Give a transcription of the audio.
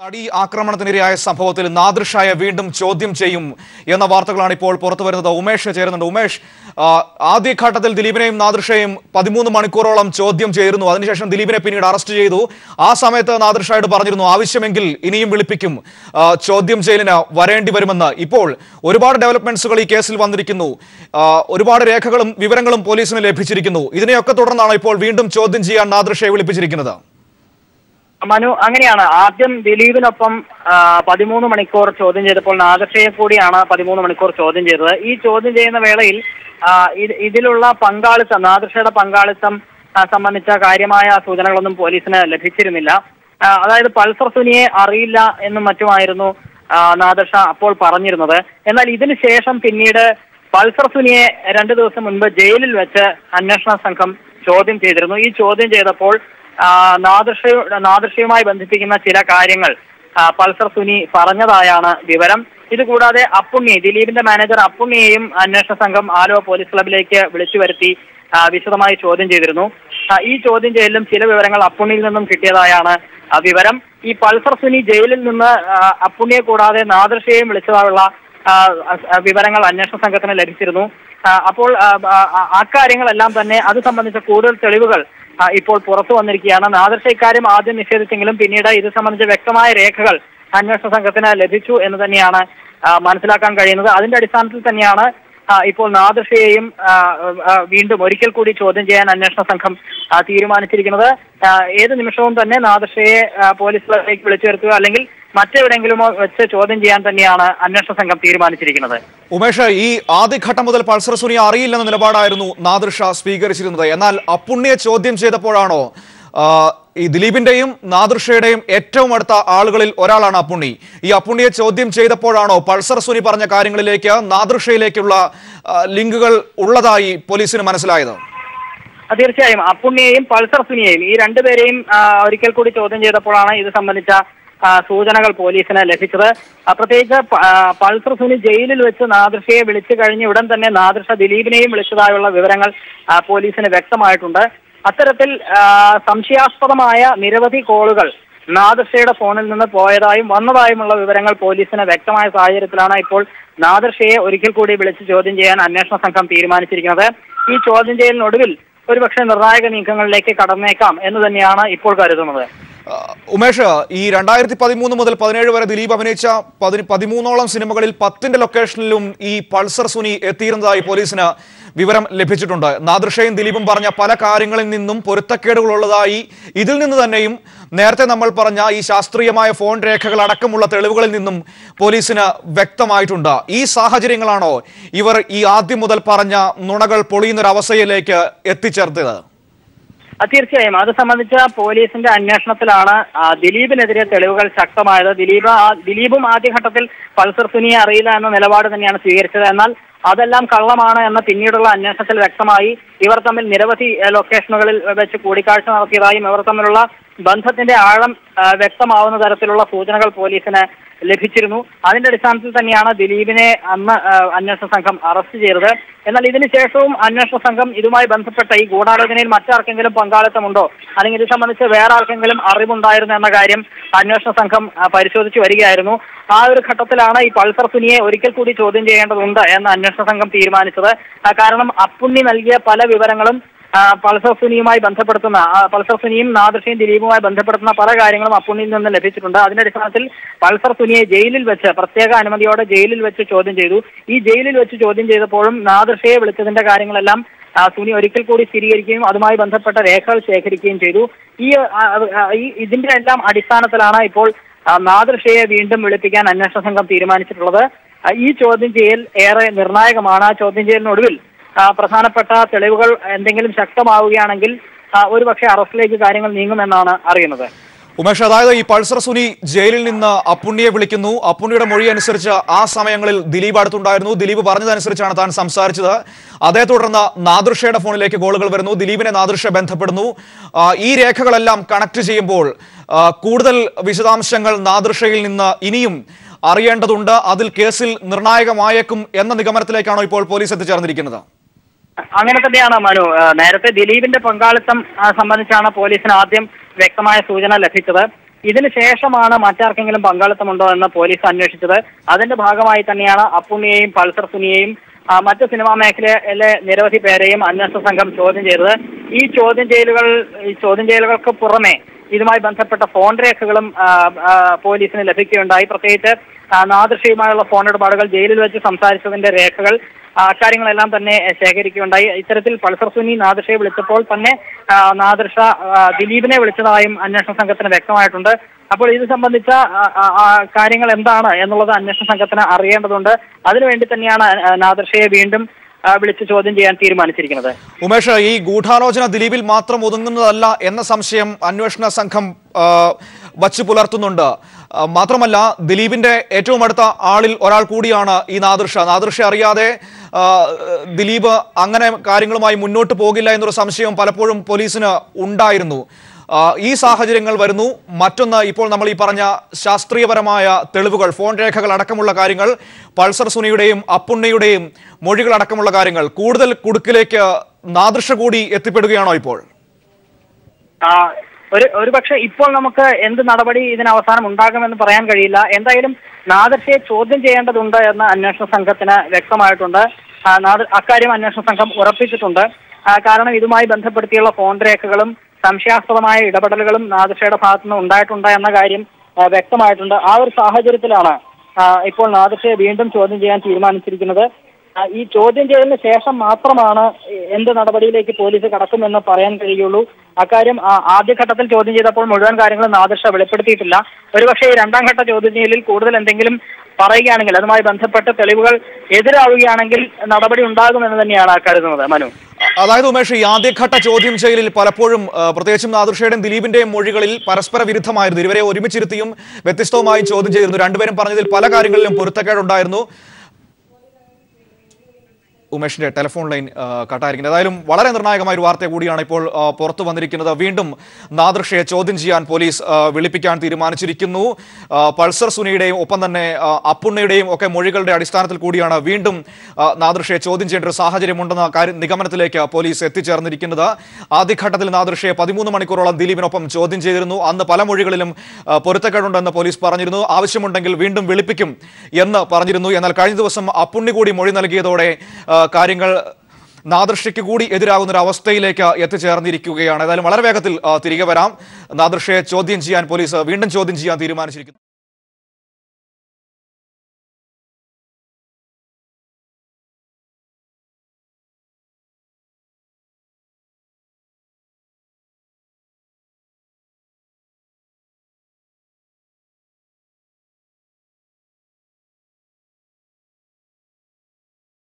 നടി ആക്രമണത്തിനിരയായ സംഭവത്തിൽ നാദിർഷായ വീണ്ടും ചോദ്യം ചെയ്യും എന്ന വാർത്തകളാണ് ഇപ്പോൾ പുറത്തു വരുന്നത്. ഉമേഷ് ചേരുന്നുണ്ട്. ഉമേഷ്, ആദ്യഘട്ടത്തിൽ ദിലീപിനെയും നാദിർഷയും 13 മണിക്കൂറോളം ചോദ്യം ചെയ്തിരുന്നു. അതിനുശേഷം ദിലീപിനെ പിന്നീട് അറസ്റ്റ് ചെയ്തു. ആ സമയത്ത് നാദിർഷായോട് പറഞ്ഞിരുന്നു ആവശ്യമെങ്കിൽ ഇനിയും വിളിപ്പിക്കും, ചോദ്യം ചെയ്യലിന് വരേണ്ടി വരുമെന്ന്. ഇപ്പോൾ ഒരുപാട് ഡെവലപ്മെന്റ്സുകൾ ഈ കേസിൽ വന്നിരിക്കുന്നു. ഒരുപാട് രേഖകളും വിവരങ്ങളും പോലീസിന് ലഭിച്ചിരിക്കുന്നു. ഇതിനെയൊക്കെ തുടർന്നാണ് ഇപ്പോൾ വീണ്ടും ചോദ്യം ചെയ്യാൻ നാദിർഷയെ വിളിപ്പിച്ചിരിക്കുന്നത്. മനു, അങ്ങനെയാണ്. ആദ്യം ദിലീപിനൊപ്പം 13 മണിക്കൂർ ചോദ്യം ചെയ്തപ്പോൾ നാദിർഷയെ കൂടിയാണ് 13 മണിക്കൂർ ചോദ്യം ചെയ്തത്. ഈ ചോദ്യം ചെയ്യുന്ന വേളയിൽ ഇതിലുള്ള പങ്കാളിത്തം, നാദിർഷയുടെ പങ്കാളിത്തം സംബന്ധിച്ച കാര്യമായ സൂചനകളൊന്നും പോലീസിന് ലഭിച്ചിരുന്നില്ല. അതായത് പൾസർ സുനിയെ അറിയില്ല എന്നും മറ്റുമായിരുന്നു നാദിർഷ അപ്പോൾ പറഞ്ഞിരുന്നത്. എന്നാൽ ഇതിനു ശേഷം പിന്നീട് പൾസർ സുനിയെ 2 ദിവസം മുൻപ് ജയിലിൽ വെച്ച് അന്വേഷണ സംഘം ചോദ്യം ചെയ്തിരുന്നു. ഈ ചോദ്യം ചെയ്തപ്പോൾ നാദിർഷയുമായി ബന്ധിപ്പിക്കുന്ന ചില കാര്യങ്ങൾ പൾസർ സുനി പറഞ്ഞതായാണ് വിവരം. ഇതുകൂടാതെ അപ്പുണ്ണി, ദിലീപിന്റെ മാനേജർ അപ്പുണ്ണിയെയും അന്വേഷണ സംഘം ആലുവ പോലീസ് ക്ലബിലേക്ക് വിളിച്ചു വരുത്തി വിശദമായി ചോദ്യം ചെയ്തിരുന്നു. ഈ ചോദ്യം ചെയ്യലിലും ചില വിവരങ്ങൾ അപ്പുണ്ണിയിൽ നിന്നും കിട്ടിയതായാണ് വിവരം. ഈ പൾസർ സുനി ജയിലിൽ നിന്ന് അപ്പുണ്ണിയെ കൂടാതെ നാദിർഷയെയും വിളിച്ചതായുള്ള വിവരങ്ങൾ അന്വേഷണ സംഘത്തിന് ലഭിച്ചിരുന്നു. അപ്പോൾ അക്കാര്യങ്ങളെല്ലാം തന്നെ അത് സംബന്ധിച്ച കൂടുതൽ തെളിവുകൾ ഇപ്പോൾ പുറത്തു വന്നിരിക്കുകയാണ്. നാദിർഷ ഇക്കാര്യം ആദ്യം നിഷേധിച്ചെങ്കിലും പിന്നീട് ഇത് സംബന്ധിച്ച വ്യക്തമായ രേഖകൾ അന്വേഷണ സംഘത്തിന് ലഭിച്ചു എന്ന് തന്നെയാണ് മനസ്സിലാക്കാൻ കഴിയുന്നത്. അതിന്റെ അടിസ്ഥാനത്തിൽ തന്നെയാണ് ഇപ്പോൾ നാദിർഷയെയും വീണ്ടും ഒരിക്കൽ കൂടി ചോദ്യം ചെയ്യാൻ അന്വേഷണ സംഘം തീരുമാനിച്ചിരിക്കുന്നത്. ഏത് നിമിഷവും തന്നെ നാദിർഷയെ പോലീസിലേക്ക് വിളിച്ചു വരുത്തുക അല്ലെങ്കിൽ മറ്റെവിടെയെങ്കിലും വെച്ച് ചോദ്യം ചെയ്യാൻ തന്നെയാണ് അന്വേഷണ സംഘം തീരുമാനിച്ചിരിക്കുന്നത്. ഉമേഷ്, ഈ ആദ്യഘട്ടം മുതൽ പൾസർ സുനിയെ അറിയില്ലെന്ന നിലപാടായിരുന്നു നാദിർഷ സ്വീകരിച്ചിരുന്നത്. എന്നാൽ അപ്പുണ്ണിയെ ചോദ്യം ചെയ്തപ്പോഴാണോ, ഈ ദിലീപിന്റെയും നാദിർഷയുടെയും ഏറ്റവും അടുത്ത ആളുകളിൽ ഒരാളാണ് അപ്പുണ്ണി. ഈ അപ്പുണ്ണിയെ ചോദ്യം ചെയ്തപ്പോഴാണോ പൾസർ സുനി പറഞ്ഞ കാര്യങ്ങളിലേക്ക് നാദിർഷയിലേക്കുള്ള ലിങ്കുകൾ ഉള്ളതായി പോലീസിന് മനസ്സിലായത്? തീർച്ചയായും അപ്പുണ്ണിയെയും പൾസർ സുനിയെയും ഈ രണ്ടുപേരെയും ഒരിക്കൽ കൂടി ചോദ്യം ചെയ്തപ്പോഴാണ് ഇത് സംബന്ധിച്ച സൂചനകൾ പോലീസിന് ലഭിച്ചത്. പ്രത്യേകിച്ച് പൾസർ സുനി ജയിലിൽ വെച്ച് നാദിർഷയെ വിളിച്ചു കഴിഞ്ഞ ഉടൻ തന്നെ നാദിർഷ ദിലീപിനെയും വിളിച്ചതായുള്ള വിവരങ്ങൾ പോലീസിന് വ്യക്തമായിട്ടുണ്ട്. അത്തരത്തിൽ സംശയാസ്പദമായ നിരവധി കോളുകൾ നാദിർഷയുടെ ഫോണിൽ നിന്ന് പോയതായും വന്നതായുമുള്ള വിവരങ്ങൾ പോലീസിന് വ്യക്തമായ സാഹചര്യത്തിലാണ് ഇപ്പോൾ നാദിർഷയെ ഒരിക്കൽ കൂടി വിളിച്ച് ചോദ്യം ചെയ്യാൻ അന്വേഷണ സംഘം തീരുമാനിച്ചിരിക്കുന്നത്. ഈ ചോദ്യം ചെയ്യലിനൊടുവിൽ ഒരുപക്ഷെ നിർണായക നീക്കങ്ങളിലേക്ക് കടന്നേക്കാം എന്ന് തന്നെയാണ് ഇപ്പോൾ കരുതുന്നത്. ഉമേഷ്, ഈ 2013 മുതൽ 2017 വരെ ദിലീപ് അഭിനയിച്ച 13ഓളം സിനിമകളിൽ 10ന്റെ ലൊക്കേഷനിലും ഈ പൾസർ സുനി എത്തിയിരുന്നതായി പോലീസിന് വിവരം ലഭിച്ചിട്ടുണ്ട്. നാദിർഷയും ദിലീപും പറഞ്ഞ പല കാര്യങ്ങളിൽ നിന്നും പൊരുത്തക്കേടുകൾ ഉള്ളതായി ഇതിൽ നിന്ന് തന്നെയും നേരത്തെ നമ്മൾ പറഞ്ഞ ഈ ശാസ്ത്രീയമായ ഫോൺ രേഖകൾ അടക്കമുള്ള തെളിവുകളിൽ നിന്നും പോലീസിന് വ്യക്തമായിട്ടുണ്ട്. ഈ സാഹചര്യങ്ങളാണോ ഇവർ ഈ ആദ്യം മുതൽ പറഞ്ഞ നുണകൾ പൊളിയുന്നൊരവസ്ഥയിലേക്ക് എത്തിച്ചേർത്തത്? തീർച്ചയായും അത് സംബന്ധിച്ച പോലീസിന്റെ അന്വേഷണത്തിലാണ് ദിലീപിനെതിരെ തെളിവുകൾ ശക്തമായത്. ദിലീപും ആദ്യഘട്ടത്തിൽ പൾസർ സുനിയെ അറിയില്ല എന്ന നിലപാട് തന്നെയാണ് സ്വീകരിച്ചത്. എന്നാൽ അതെല്ലാം കള്ളമാണ് എന്ന പിന്നീടുള്ള അന്വേഷണത്തിൽ വ്യക്തമായി. ഇവർ തമ്മിൽ നിരവധി ലൊക്കേഷനുകളിൽ വെച്ച് കൂടിക്കാഴ്ച നടത്തിയതായും ഇവർ തമ്മിലുള്ള ബന്ധത്തിന്റെ ആഴം വ്യക്തമാവുന്ന തരത്തിലുള്ള സൂചനകൾ പോലീസിന് ലഭിച്ചിരുന്നു. അതിന്റെ അടിസ്ഥാനത്തിൽ തന്നെയാണ് ദിലീപിനെ അന്ന് അന്വേഷണ സംഘം അറസ്റ്റ് ചെയ്തത്. എന്നാൽ ഇതിനുശേഷവും അന്വേഷണ സംഘം ഇതുമായി ബന്ധപ്പെട്ട ഈ ഗൂഢാലോചനയിൽ മറ്റാർക്കെങ്കിലും പങ്കാളിത്തമുണ്ടോ അല്ലെങ്കിൽ ഇത് സംബന്ധിച്ച് വേറെ ആർക്കെങ്കിലും അറിവുണ്ടായിരുന്നു എന്ന കാര്യം അന്വേഷണ സംഘം പരിശോധിച്ചു വരികയായിരുന്നു. ആ ഒരു ഘട്ടത്തിലാണ് ഈ പൾസർ സുനിയെ ഒരിക്കൽ കൂടി ചോദ്യം ചെയ്യേണ്ടതുണ്ട് എന്ന് അന്വേഷണ സംഘം തീരുമാനിച്ചത്. കാരണം അപ്പുണ്ണി നൽകിയ പല വിവരങ്ങളും പൾസർ സുനിയുമായി ബന്ധപ്പെടുത്തുന്ന, പൾസർ സുനിയും നാദിർഷയും ദിലീപുമായി ബന്ധപ്പെടുത്തുന്ന പല കാര്യങ്ങളും അപ്പുണ്ണിയിൽ നിന്ന് ലഭിച്ചിട്ടുണ്ട്. അതിന്റെ അടിസ്ഥാനത്തിൽ പൾസർ സുനിയെ ജയിലിൽ വെച്ച് പ്രത്യേക അനുമതിയോടെ ജയിലിൽ വെച്ച് ചോദ്യം ചെയ്തു. ഈ ജയിലിൽ വെച്ച് ചോദ്യം ചെയ്തപ്പോഴും നാദിർഷയെ വിളിച്ചതിന്റെ കാര്യങ്ങളെല്ലാം സുനി ഒരിക്കൽ കൂടി സ്ഥിരീകരിക്കുകയും അതുമായി ബന്ധപ്പെട്ട രേഖകൾ ശേഖരിക്കുകയും ചെയ്തു. ഇതിന്റെ എല്ലാം അടിസ്ഥാനത്തിലാണ് ഇപ്പോൾ നാദിർഷയെ വീണ്ടും വിളിപ്പിക്കാൻ അന്വേഷണ സംഘം തീരുമാനിച്ചിട്ടുള്ളത്. ഈ ചോദ്യം ചെയ്യൽ ഏറെ നിർണായകമാണ്. ആ ചോദ്യം ചെയ്യലിനൊടുവിൽ പ്രധാനപ്പെട്ട തെളിവുകൾ എന്തെങ്കിലും ശക്തമാവുകയാണെങ്കിൽ ഒരുപക്ഷെ അറസ്റ്റിലേക്ക് കാര്യങ്ങൾ നീങ്ങുമെന്നാണ് അറിയുന്നത്. ഉമേഷ്, അതായത് ഈ പൾസർ സുനി ജയിലിൽ നിന്ന് അപ്പുണ്ണിയെ വിളിക്കുന്നു. അപ്പുണ്ണിയുടെ മൊഴി അനുസരിച്ച് ആ സമയങ്ങളിൽ ദിലീപ് അടുത്തുണ്ടായിരുന്നു. ദിലീപ് പറഞ്ഞതനുസരിച്ചാണ് താൻ സംസാരിച്ചത്. അതേ തുടർന്ന് നാദിർഷയുടെ ഫോണിലേക്ക് കോളുകൾ വരുന്നു. ദിലീപിനെ നാദിർഷ ബന്ധപ്പെടുന്നു. ഈ രേഖകളെല്ലാം കണക്ട് ചെയ്യുമ്പോൾ കൂടുതൽ വിശദാംശങ്ങൾ നാദിർഷയിൽ നിന്ന് ഇനിയും അറിയേണ്ടതുണ്ട്. അതിൽ കേസിൽ നിർണായകമായേക്കും എന്ന നിഗമനത്തിലേക്കാണോ ഇപ്പോൾ പോലീസ് എത്തിച്ചേർന്നിരിക്കുന്നത്? അങ്ങനെ തന്നെയാണ് മനു. നേരത്തെ ദിലീപിന്റെ പങ്കാളിത്തം സംബന്ധിച്ചാണ് പോലീസിന് ആദ്യം വ്യക്തമായ സൂചന ലഭിച്ചത്. ഇതിന് ശേഷമാണ് മറ്റാർക്കെങ്കിലും പങ്കാളിത്തമുണ്ടോ എന്ന് പോലീസ് അന്വേഷിച്ചത്. അതിന്റെ ഭാഗമായി തന്നെയാണ് അപ്പുണ്ണിയെയും പൾസർ സുനിയെയും മറ്റ് സിനിമാ മേഖലയിലെ നിരവധി പേരെയും അന്വേഷണ സംഘം ചോദ്യം ചെയ്തത്. ഈ ചോദ്യം ചെയ്യലുകൾക്ക് പുറമെ ഇതുമായി ബന്ധപ്പെട്ട ഫോൺ രേഖകളും പോലീസിന് ലഭിക്കുകയുണ്ടായി. പ്രത്യേകിച്ച് നാദൃഷയുമായുള്ള ഫോൺ ഇടപാടുകൾ, ജയിലിൽ വെച്ച് സംസാരിച്ചതിന്റെ രേഖകൾ, കാര്യങ്ങളെല്ലാം തന്നെ ശേഖരിക്കുകയുണ്ടായി. ഇത്തരത്തിൽ പൾസർ സുനി നാദൃഷയെ വിളിച്ചപ്പോൾ തന്നെ നാദൃഷ ദിലീപിനെ വിളിച്ചതായും അന്വേഷണ സംഘത്തിന് വ്യക്തമായിട്ടുണ്ട്. അപ്പോൾ ഇത് സംബന്ധിച്ച കാര്യങ്ങൾ എന്താണ് എന്നുള്ളത് അന്വേഷണ സംഘത്തിന് അറിയേണ്ടതുണ്ട്. അതിനുവേണ്ടി തന്നെയാണ് നാദൃഷയെ വീണ്ടും വിളിച്ച് ചോദ്യം ചെയ്യാൻ തീരുമാനിച്ചിരിക്കുന്നത്. ഉമേഷ്, ഈ ഗൂഢാലോചന ദിലീപിൽ മാത്രം ഒതുങ്ങുന്നതല്ല എന്ന സംശയം അന്വേഷണ സംഘം വച്ചു പുലർത്തുന്നുണ്ട്. മാത്രമല്ല, ദിലീപിന്റെ ഏറ്റവും അടുത്ത ആളിൽ ഒരാൾ കൂടിയാണ് ഈ നാദൃഷ അറിയാതെ ദിലീപ് അങ്ങനെ കാര്യങ്ങളുമായി മുന്നോട്ട് പോകില്ല എന്നൊരു സംശയം പലപ്പോഴും പോലീസിന് ഉണ്ടായിരുന്നു. ഈ സാഹചര്യങ്ങൾ വരുന്നു. മറ്റൊന്ന്, ഇപ്പോൾ നമ്മൾ ഈ പറഞ്ഞ ശാസ്ത്രീയപരമായ തെളിവുകൾ, ഫോൺ രേഖകൾ അടക്കമുള്ള കാര്യങ്ങൾ, പൾസർ സുനിയുടെയും അപ്പുണ്ണിയുടെയും മൊഴികൾ അടക്കമുള്ള കാര്യങ്ങൾ, കൂടുതൽ കുടുക്കിലേക്ക് നാദൃഷ കൂടി എത്തിപ്പെടുകയാണോ ഇപ്പോൾ? ഒരുപക്ഷെ ഇപ്പോൾ നമുക്ക് എന്ത് നടപടി ഇതിന് അവസാനം ഉണ്ടാകുമെന്ന് പറയാൻ കഴിയില്ല. എന്തായാലും നാദൃഷയെ ചോദ്യം ചെയ്യേണ്ടതുണ്ട് എന്ന് അന്വേഷണ സംഘത്തിന് വ്യക്തമായിട്ടുണ്ട്. അക്കാര്യം അന്വേഷണ സംഘം ഉറപ്പിച്ചിട്ടുണ്ട്. കാരണം ഇതുമായി ബന്ധപ്പെടുത്തിയുള്ള ഫോൺ രേഖകളും സംശയാസ്പദമായ ഇടപെടലുകളും നാദൃഷയുടെ ഭാഗത്തുനിന്ന് ഉണ്ടായിട്ടുണ്ട് എന്ന കാര്യം വ്യക്തമായിട്ടുണ്ട്. ആ ഒരു സാഹചര്യത്തിലാണ് ഇപ്പോൾ നാദൃഷയെ വീണ്ടും ചോദ്യം ചെയ്യാൻ തീരുമാനിച്ചിരിക്കുന്നത്. ഈ ചോദ്യം ചെയ്തതിന് ശേഷം മാത്രമാണ് എന്ത് നടപടിയിലേക്ക് പോലീസ് കടക്കുമെന്ന് പറയാൻ കഴിയുള്ളൂ. അക്കാര്യം ആദ്യഘട്ടത്തിൽ ചോദ്യം ചെയ്തപ്പോൾ മുഴുവൻ കാര്യങ്ങളും നാദൃഷ വെളിപ്പെടുത്തിയിട്ടില്ല. ഒരുപക്ഷെ ഈ രണ്ടാം ഘട്ട ചോദ്യം ചെയ്യലിൽ കൂടുതൽ എന്തെങ്കിലും പറയുകയാണെങ്കിൽ, അതുമായി ബന്ധപ്പെട്ട് തെളിവുകൾ എതിരാവുകയാണെങ്കിൽ നടപടി ഉണ്ടാകുമെന്ന് തന്നെയാണ് കരുതുന്നത്. മനു, അതായത് ഉമേഷ്, ഈ ആദ്യഘട്ട ചോദ്യം ചെയ്യലിൽ പലപ്പോഴും പ്രത്യേകിച്ചും നാദൃഷയുടെയും ദിലീപിന്റെയും മൊഴികളിൽ പരസ്പര വിരുദ്ധമായിരുന്നു. ഇരുവരെ ഒരുമിച്ചിരുത്തിയും വ്യത്യസ്തവുമായി ചോദ്യം ചെയ്തിരുന്നു. രണ്ടുപേരും പറഞ്ഞതിൽ പല കാര്യങ്ങളിലും പൊരുത്തക്കേടുണ്ടായിരുന്നു. ഉമേഷിന്റെ ടെലിഫോൺ ലൈൻ കട്ടായിരിക്കുന്നത്. ഏതായാലും വളരെ നിർണായകമായ ഒരു വാർത്ത കൂടിയാണ് ഇപ്പോൾ പുറത്തു വന്നിരിക്കുന്നത്. വീണ്ടും നാദൃഷയെ ചോദ്യം ചെയ്യാൻ പോലീസ് വിളിപ്പിക്കാൻ തീരുമാനിച്ചിരിക്കുന്നു. പൾസർ സുനിയുടെയും ഒപ്പം തന്നെ അപ്പുണ്ണയുടെയും ഒക്കെ മൊഴികളുടെ അടിസ്ഥാനത്തിൽ കൂടിയാണ് വീണ്ടും നാദൃഷയെ ചോദ്യം ചെയ്യേണ്ട ഒരു സാഹചര്യമുണ്ടെന്ന നിഗമനത്തിലേക്ക് പോലീസ് എത്തിച്ചേർന്നിരിക്കുന്നത്. ആദ്യഘട്ടത്തിൽ നാദൃഷയെ 13 മണിക്കൂറോളം ദിലീപിനൊപ്പം ചോദ്യം ചെയ്തിരുന്നു. അന്ന് പല മൊഴികളിലും പൊരുത്തക്കേടുണ്ടെന്ന് പോലീസ് പറഞ്ഞിരുന്നു. ആവശ്യമുണ്ടെങ്കിൽ വീണ്ടും വിളിപ്പിക്കും എന്ന് പറഞ്ഞിരുന്നു. എന്നാൽ കഴിഞ്ഞ ദിവസം അപ്പുണ്ണി കൂടി മൊഴി നൽകിയതോടെ കാര്യങ്ങൾ നാദൃഷയ്ക്ക് കൂടി എതിരാകുന്ന ഒരു അവസ്ഥയിലേക്ക് എത്തിച്ചേർന്നിരിക്കുകയാണ്. ഏതായാലും വളരെ വേഗത്തിൽ തിരികെ വരാം. നാദൃഷയെ ചോദ്യം ചെയ്യാൻ പോലീസ് വീണ്ടും ചോദ്യം ചെയ്യാൻ തീരുമാനിച്ചിരിക്കുന്നു.